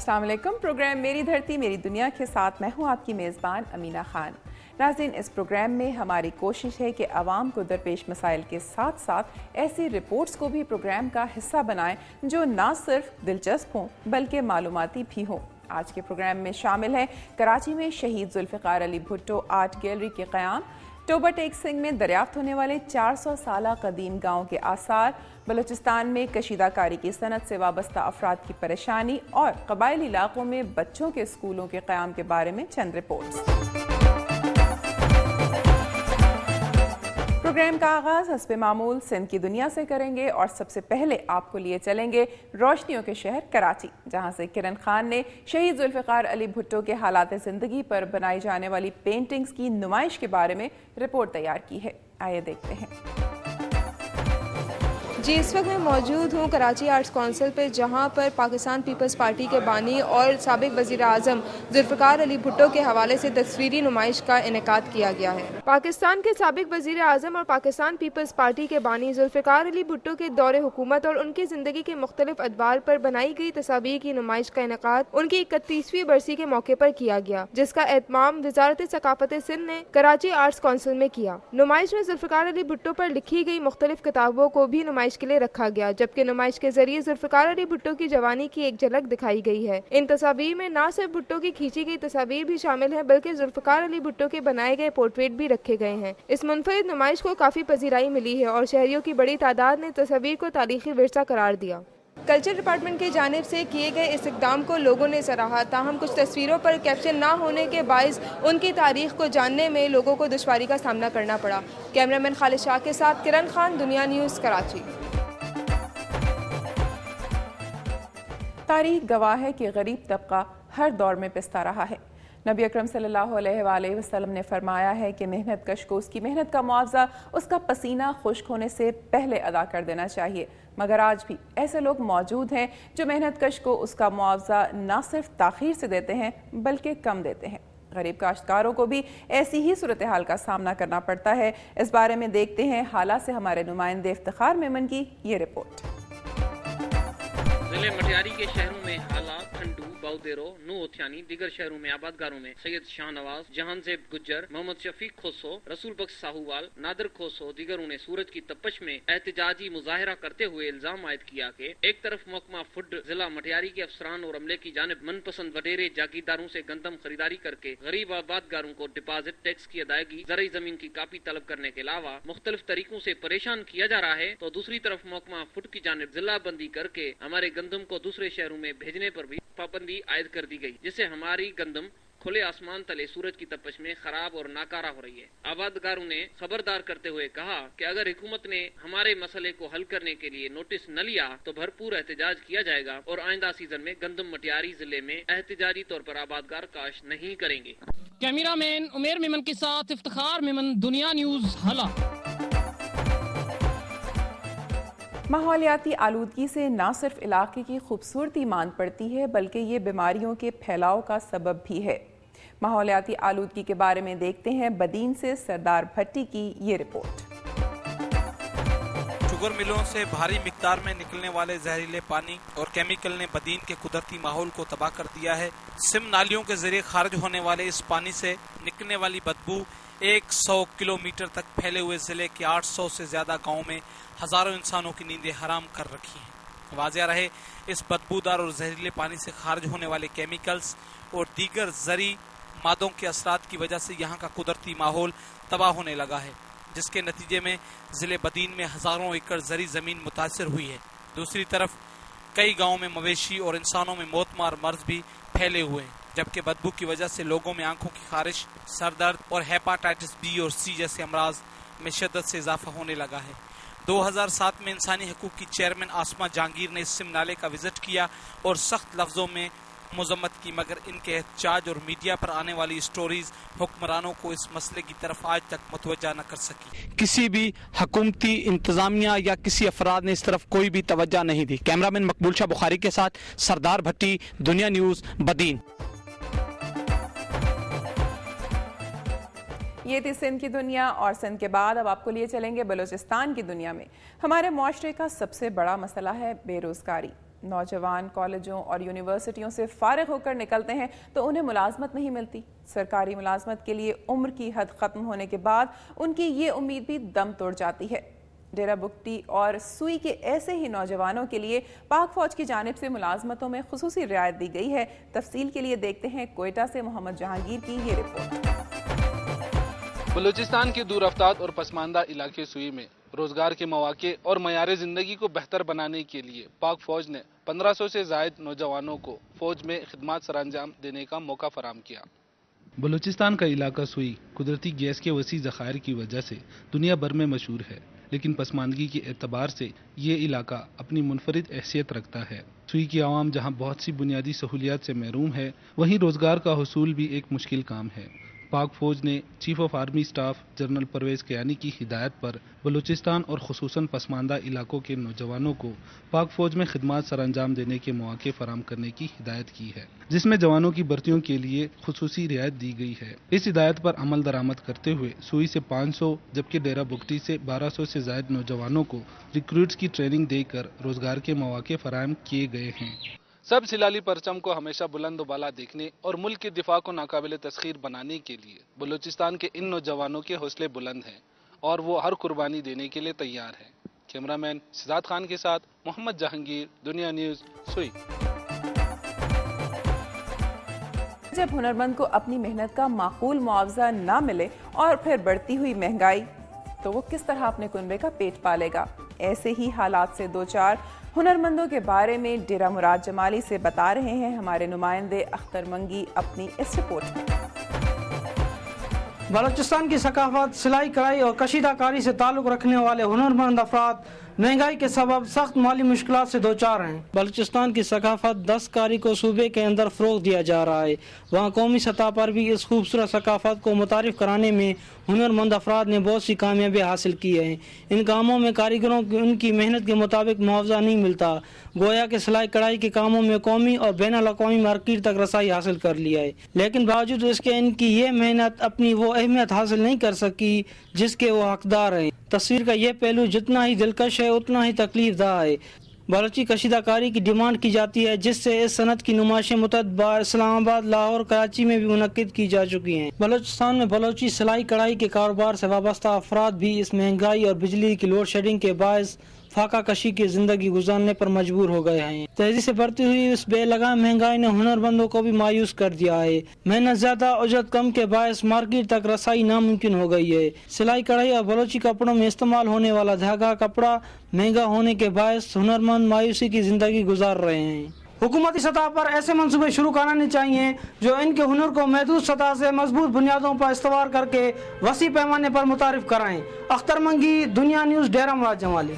अस्सलाम वालेकुम। प्रोग्राम मेरी धरती मेरी दुनिया के साथ मैं हूँ आपकी मेज़बान अमीना खान। नाज़रीन, इस प्रोग्राम में हमारी कोशिश है कि आवाम को दरपेश मसाइल के साथ साथ ऐसी रिपोर्ट्स को भी प्रोग्राम का हिस्सा बनाएं जो ना सिर्फ दिलचस्प हों बल्कि मालूमाती भी हों। आज के प्रोग्राम में शामिल हैं कराची में शहीद जुल्फ़िकार अली भुट्टो आर्ट गैलरी के क़याम, टोबा टेक सिंह में दरियाफ्त होने वाले 400 साल कदीम गाँव के आसार, बलूचिस्तान में कशीदाकारी की सनत से वाबस्ता अफराद की परेशानी और कबायली इलाकों में बच्चों के स्कूलों के क़याम के बारे में चंद रिपोर्ट्स। प्रोग्राम का आगाज़ हस्बे मामूल सिंध की दुनिया से करेंगे और सबसे पहले आपको लिए चलेंगे रोशनियों के शहर कराची, जहां से किरण खान ने शहीद जुल्फ़िकार अली भुट्टो के हालात ज़िंदगी पर बनाई जाने वाली पेंटिंग्स की नुमाइश के बारे में रिपोर्ट तैयार की है। आइए देखते हैं। जी, इस वक्त मैं मौजूद हूँ कराची आर्ट्स काउंसिल पे, जहाँ पर पाकिस्तान पीपल्स पार्टी के बानी और साबिक वज़ीर आज़म जुल्फ़िकार अली भुट्टो के हवाले से तस्वीरी नुमाइश का इनेकाद किया गया है। पाकिस्तान के साबिक वज़ीर आज़म और पाकिस्तान पीपल्स पार्टी के बानी जुल्फ़िकार अली भुट्टो के दौरे हुकूमत और उनकी ज़िंदगी के मुख्तलिफ अदवार पर बनाई गई तस्वीर की नुमाइश का इनेकाद उनकी 31वीं बरसी के मौके पर किया गया, जिसका एहतमाम वज़ारत सकाफ़त सिंध ने कराची आर्ट्स काउंसिल में किया। नुमाइश में जुल्फ़िकार अली भुट्टो पर लिखी गई मुख्तलिफ किताबों को भी नुमाइश के लिए रखा गया, जबकि नुमाइश के जरिए जुल्फ़िकार अली भुट्टो की जवानी की एक झलक दिखाई गई है। इन तस्वीर में न सिर्फ भुट्टो की खींची गई तस्वीर भी शामिल है बल्कि जुल्फ़िकार अली भुट्टो के बनाए गए पोर्ट्रेट भी रखे गए हैं। इस मुनफरिद नुमाइश को काफी पजीराई मिली है और शहरियों की बड़ी तादाद ने तस्वीर को तारीखी विरसा करार दिया। कल्चर डिपार्टमेंट की जानिब से किए गए इस इक़दाम को लोगों ने सराहा, ताहम कुछ तस्वीरों पर कैप्शन ना होने के बायस उनकी तारीख को जानने में लोगों को दुश्वारी का सामना करना पड़ा। कैमरामैन खालिद शाह के साथ किरण खान, दुनिया न्यूज़, कराची। तारीख गवाह है कि गरीब तबका हर दौर में पिसता रहा है। नबी अकरम सल्लल्लाहु अलैहि वसल्लम ने फरमाया है कि मेहनत कश को उसकी मेहनत का मुआवजा उसका पसीना खुश्क होने से पहले अदा कर देना चाहिए, मगर आज भी ऐसे लोग मौजूद हैं जो मेहनत कश को उसका मुआवजा न सिर्फ ताख़ीर से देते हैं बल्कि कम देते हैं। गरीब काश्तकारों को भी ऐसी ही सूरत हाल का सामना करना पड़ता है। इस बारे में देखते हैं हाला से हमारे नुमाइंदे इफ्तिखार मेमन की ये रिपोर्ट। जिले मटियारी के शहरों में हालात ठंडू, बाउदेरो, नूओथियानी, दीगर शहरों में आबादगारों में सैयद शाहनवाज, जहानजेब गुज्जर, मोहम्मद शफीक खोसो, रसूल बख्श साहूवाल, नादर खोसो दीगरों ने सूरज की तपश में एहतजाजी मुजाहिरा करते हुए इल्जाम आयद किया कि एक तरफ महकमा फुड जिला मटियारी के अफसरान और अमले की जानिब मनपसंद वडेरे जागीरदारों से गंदम खरीदारी करके गरीब आबादगारों को डिपॉजिट टैक्स की अदायगी, ज़रई जमीन की कापी तलब करने के अलावा मुख्तलिफ तरीकों से परेशान किया जा रहा है, तो दूसरी तरफ महकमा फुड की जानिब जिला बंदी करके हमारे गंदम को दूसरे शहरों में भेजने पर भी पाबंदी आयद कर दी गई, जिससे हमारी गंदम खुले आसमान तले सूरज की तपश में खराब और नाकारा हो रही है। आबादगारों ने खबरदार करते हुए कहा कि अगर हुकूमत ने हमारे मसले को हल करने के लिए नोटिस न लिया तो भरपूर एहतजाज किया जाएगा और आइंदा सीजन में गंदम मटियारी जिले में एहतजाजी तौर पर आबादगार काश नहीं करेंगे। कैमरामैन उमेर मेमन के साथ इफ्तिखार मेमन, दुनिया न्यूज़, हाला। माहौलियाती आलूदगी से न सिर्फ इलाके की खूबसूरती मान पड़ती है बल्कि ये बीमारियों के फैलाव का सबब भी है। माहौलियाती आलूदगी के बारे में देखते हैं बदीन से सरदार भट्टी की ये रिपोर्ट। शुगर मिलों से भारी मिकदार में निकलने वाले जहरीले पानी और केमिकल ने बदीन के कुदरती माहौल को तबाह कर दिया है। सिम नालियों के जरिए खारिज होने वाले इस पानी से निकलने वाली बदबू 100 किलोमीटर तक फैले हुए जिले के 800 से ज्यादा गाँव में हजारों इंसानों की नींदें हराम कर रखी हैं। वाज़ेह रहे, इस बदबूदार और जहरीले पानी से खारिज होने वाले केमिकल्स और दीगर ज़री मादों के असरात की वजह से यहाँ का कुदरती माहौल तबाह होने लगा है, जिसके नतीजे में जिले बदीन में हजारों एकड़ ज़री ज़मीन मुतासर हुई है। दूसरी तरफ कई गाँव में मवेशी और इंसानों में मौतमार मर्ज भी फैले हुए हैं, जबकि बदबू की वजह से लोगों में आंखों की खारिश, सरदर्द और हेपाटाइटिस बी और सी जैसे अमराज में शिद्दत से इजाफा होने लगा है। 2007 में इंसानी हकूक की चेयरमैन आसमा जहांगीर ने इस सिम नाले का विजिट किया और सख्त लफ्जों में मजम्मत की, मगर इनके एहतजाज और मीडिया पर आने वाली स्टोरीज हुक्मरानों को इस मसले की तरफ आज तक मुतवज्जा न कर सकी। किसी भी हुकूमती इंतजामिया या किसी अफराद ने इस तरफ कोई भी तवज्जो नहीं दी। कैमरामैन मकबूल शाह बुखारी के साथ सरदार भट्टी, दुनिया न्यूज़, बदीन। ये थी सिंध की दुनिया और सिंध के बाद अब आपको लिए चलेंगे बलूचिस्तान की दुनिया में। हमारे मुआशरे का सबसे बड़ा मसला है बेरोजगारी। نوجوان کالجوں اور یونیورسٹیوں سے فارغ ہو کر نکلتے ہیں تو انہیں ملازمت نہیں ملتی۔ سرکاری ملازمت کے لیے عمر کی حد ختم ہونے کے بعد ان کی یہ امید بھی دم توڑ جاتی ہے۔ ڈیرہ بگٹی اور سوئی کے ایسے ہی نوجوانوں کے لیے پاک فوج کی جانب سے ملازمتوں میں خصوصی رعایت دی گئی ہے۔ تفصیل کے لیے دیکھتے ہیں کوئٹہ سے محمد جہانگیر کی یہ رپورٹ۔ بلوچستان کے دور افتاد اور پسماندہ علاقے سوئی میں روزگار کے مواقع اور معیار زندگی کو بہتر بنانے کے لیے پاک فوج نے 1500 سے زائد نوجوانوں کو فوج میں خدمات سر انجام دینے کا موقع فراہم کیا۔ بلوچستان کا علاقہ سوئی قدرتی گیس کے وسیع ذخائر کی وجہ سے دنیا بھر میں مشہور ہے، لیکن پسماندگی کے اعتبار سے یہ علاقہ اپنی منفرد حیثیت رکھتا ہے۔ سوئی کی عوام جہاں بہت سی بنیادی سہولیات سے محروم ہے، وہیں روزگار کا حصول بھی ایک مشکل کام ہے۔ پاک فوج نے chief of army staff general Pervez Kayani کی ہدایت پر بلوچستان اور خصوصاً پسماندہ علاقوں کے نوجوانوں کو پاک فوج میں خدمات سر انجام دینے کے مواقع فراہم کرنے کی ہدایت کی ہے، جس میں جوانوں کی بھرتیوں کے لیے خصوصی رعایت دی گئی ہے۔ اس ہدایت پر عمل درآمد کرتے ہوئے سوئی سے 500 جبکہ ڈیرہ بگٹی سے 1200 سے زائد نوجوانوں کو ریکروٹس کی ٹریننگ دے کر روزگار کے مواقع فراہم کیے گئے ہیں۔ سب سلالی پرچم کو ہمیشہ بلند و بالا دیکھنے اور ملک کے دفاع کو ناقابل تسخیر بنانے کے لیے بلوچستان کے ان نوجوانوں کے حوصلے بلند ہیں اور وہ ہر قربانی دینے کے لیے تیار ہیں۔ کیمرہ مین سجاد خان کے ساتھ محمد جہانگیر، دنیا نیوز، سوئی۔ جب ہنرمند کو اپنی محنت کا معقول معاوضہ نہ ملے اور پھر بڑھتی ہوئی مہنگائی، تو وہ کس طرح اپنے کنبے کا پیٹ پالے گا؟ ایسے ہی حالات سے دوچار ہنرمندوں کے بارے میں ڈیرہ مراد جمالی سے بتا رہے ہیں ہمارے نمائندے اختر منگی اپنی اس رپورٹ میں۔ بلوچستان کی ثقافت، سلائی کڑھائی اور کشیدہ کاری سے تعلق رکھنے والے ہنرمند افراد مہنگائی کے سبب سخت مالی مشکلات سے دوچار ہیں۔ بلوچستان کی ثقافت دستکاری کو صوبے کے اندر فروغ دیا جا رہا ہے، وہاں قومی سطح پر بھی اس خوبصورت ثقافت کو متعارف کرانے میں ہنرمند افراد نے بہت سی کامیابیاں حاصل کی ہیں۔ ان کاموں میں کاریگروں کو ان کی محنت کے مطابق معاوضہ نہیں ملتا، گویا کہ سلائی کڑھائی کے کاموں میں قومی اور بین الاقوامی مارکیٹ تک رسائی حاصل کر لیا ہے، لیکن باوجود اس کے ان کی یہ محنت اپنی وہ اہمیت حاصل نہیں کر سکی جس کے وہ حقدار ہیں۔ تصویر کا یہ پہلو جتنا ہی دلکش ہے اتنا ہی تکلیف دہ ہے۔ بلوچی کشیدہ کاری کی ڈیمانڈ کی جاتی ہے، جس سے اس صنعت کی نمائشیں متعدد بار اسلام آباد، لاہور، کراچی میں بھی منعقد کی جا چکی ہیں۔ بلوچستان میں بلوچی سلائی کڑھائی کے کاروبار سے وابستہ افراد بھی اس مہنگائی اور بجلی کی لوڈ شیڈنگ کے باعث فاقہ کشی کی زندگی گزارنے پر مجبور ہو گئے ہیں۔ تیزی سے بڑھتی ہوئی اس بے لگام مہنگائی نے ہنرمندوں کو بھی مایوس کر دیا ہے۔ محنت زیادہ، اجرت کم کے باعث مارکیٹ تک رسائی ناممکن ہو گئی ہے۔ سلائی کڑھائی اور بلوچی کپڑوں میں استعمال ہونے والا دھاگا کپڑا مہنگا ہونے کے باعث ہنرمند مایوسی کی زندگی گزار رہے ہیں۔ حکومتی سطح پر ایسے منصوبے شروع کرانے چاہیے جو ان کے ہنر کو محدود سطح سے مضبوط بنیادوں پر استوار کر کے وسیع پیمانے پر متعارف کرائیں۔ اختر منگی، دنیا نیوز، ڈیرہ مراد جمالی۔